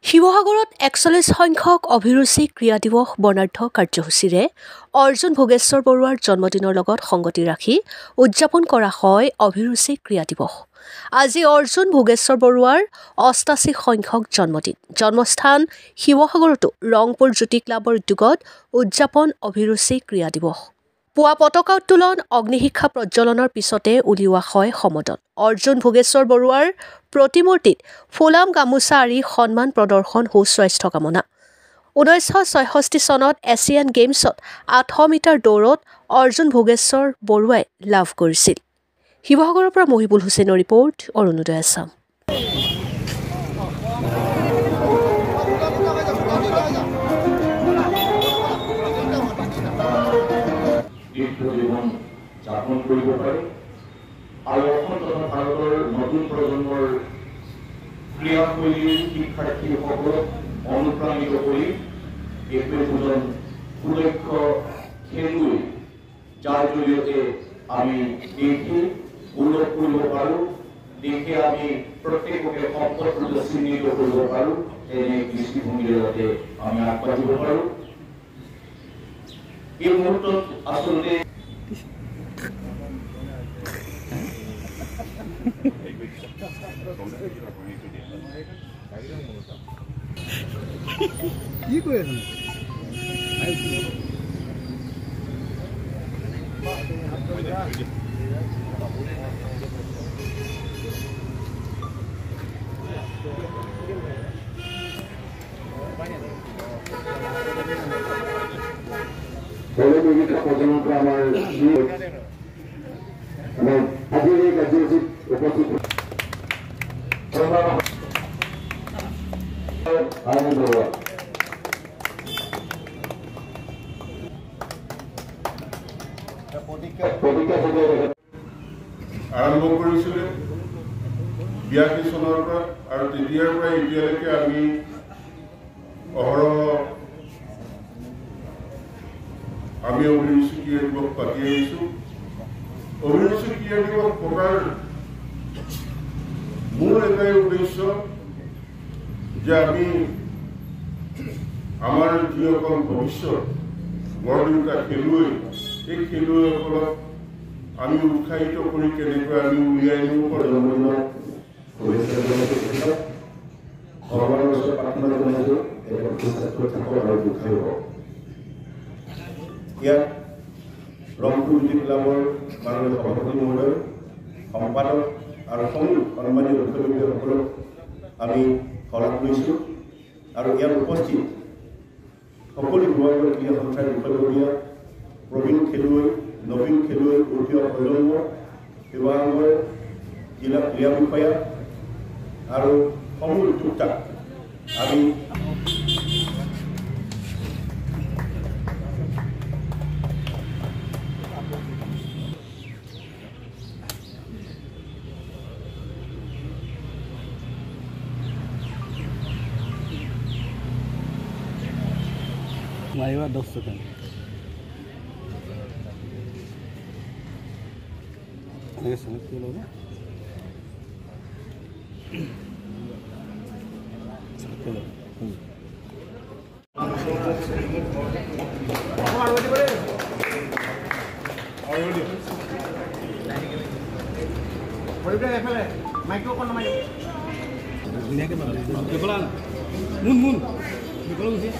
শিৱসাগৰত ৪১ সংখ্যক অভিৰুচি ক্ৰীড়া দিৱস বৰ্ণাঢ্য কাৰ্যসূচীৰে অৰ্জুন ভোগেশ্বৰ বৰুৱাৰ জন্মদিনৰ লগত সংগতি ৰাখি উদযাপন কৰা হয় অভিৰুচি ক্ৰীড়া দিৱস। আজি অৰ্জুন ভোগেশ্বৰ বৰুৱাৰ ৮৮ সংখ্যক জন্মদিন। জন্মস্থান শিৱসাগৰতো ৰংপুৰ জ্যোতি ক্লাবৰ উদ্যোগত উদযাপন অভিৰুচি ক্ৰীড়া দিৱস। পুৱা পতাকা উত্তোলন, অগ্নিশিখা প্ৰজ্বলনৰ পিছতে উলিওৱা হয় সমদল। অৰ্জুন ভোগেশ্বৰ বৰুৱাৰ প্ৰতিমূৰ্তিত ফুলাম গামোচা আৰি সন্মান প্ৰদৰ্শন সুস্বাস্থ্য কামনা। ১৯৬৬ চনত এছিয়ান গেমছত ৮০০ মিটাৰ দৌৰত অৰ্জুন ভোগেশ্বৰ বৰুৱাই লাভ কৰিছিল। শিৱসাগৰৰ পৰা মহিবুল হুছেইনৰ ৰিপৰ্ট, অৰুণোদয় আছাম। জীৱন যাপন কৰিব পাৰে আৰু অসম তথা ভাৰতৰ নতুন প্ৰজন্মৰ ক্ৰীড়াশৈলীৰ শিক্ষাৰ্থীসকলক অনুপ্ৰাণিত কৰি একজন সুদক্ষ খেলুৱৈ যাৰ জৰিয়তে আমি দেশে গৌৰৱ কৰিব পাৰোঁ, দেশে আমি প্ৰত্যেককে সম্পদ চিহ্নিত কৰিব পাৰোঁ, তেনে দৃষ্টিভংগীৰ যাতে আমি আগবাঢ়িব পাৰোঁ। এই মুহূৰ্তত আচলতে কি কৈ আছে পৰ্যন্ত আমাৰ আজিৰ এই কাৰ্যসূচীত উপস্থিত আৰম্ভ কৰিছিলে ৮২ চনৰ পৰা আৰু তেতিয়াৰ পৰা এতিয়ালৈকে আমি অহৰহ আমি অভিৰুচি ক্ৰীড়া দিৱস পাতি আহিছোঁ। অভিৰুচি ক্ৰীড়া দিৱস পতাৰ মূল এটাই উদ্দেশ্য যে আমি আমাৰ যিসকল ভৱিষ্যত গঢ় দিওঁতা খেলুৱৈ, এই খেলুৱৈসকলক আমি উৎসাহিত কৰি কেনেকৈ আমি উলিয়াই নিব পাৰোঁ। জন্মদিনত শুভেচ্ছা জনাইছোঁ। ভগৱানৰ ওচৰত প্ৰাৰ্থনা জনাইছোঁ সুস্বাস্থ্য থাকক আৰু দীৰ্ঘায়ু হওক। ইয়াত ৰংপুৰ জ্যোতি ক্লাবৰ মাননীয় সভাপতি মহোদয়, সম্পাদক আৰু সন্মানীয় মুখ্যমন্ত্ৰীসকলক আমি শলাগ লৈছোঁ আৰু ইয়াত উপস্থিত সকলো বিভাগৰ ক্ৰীড়া সন্থাৰ বিষয়ববীয়া, প্ৰবীণ খেলুৱৈ, নবীন খেলুৱৈ, উঠি অহা প্ৰজন্ম, শিৱসাগৰ জিলা ক্ৰীড়া বিষয়া আৰু সমূহ উদ্যোক্তাক আমি মাৰিবা 10 ছেকেণ্ড। এনেকৈ চিলেক্ট কৰি ল'ব। ধুনীয়াকৈ মুন গুচি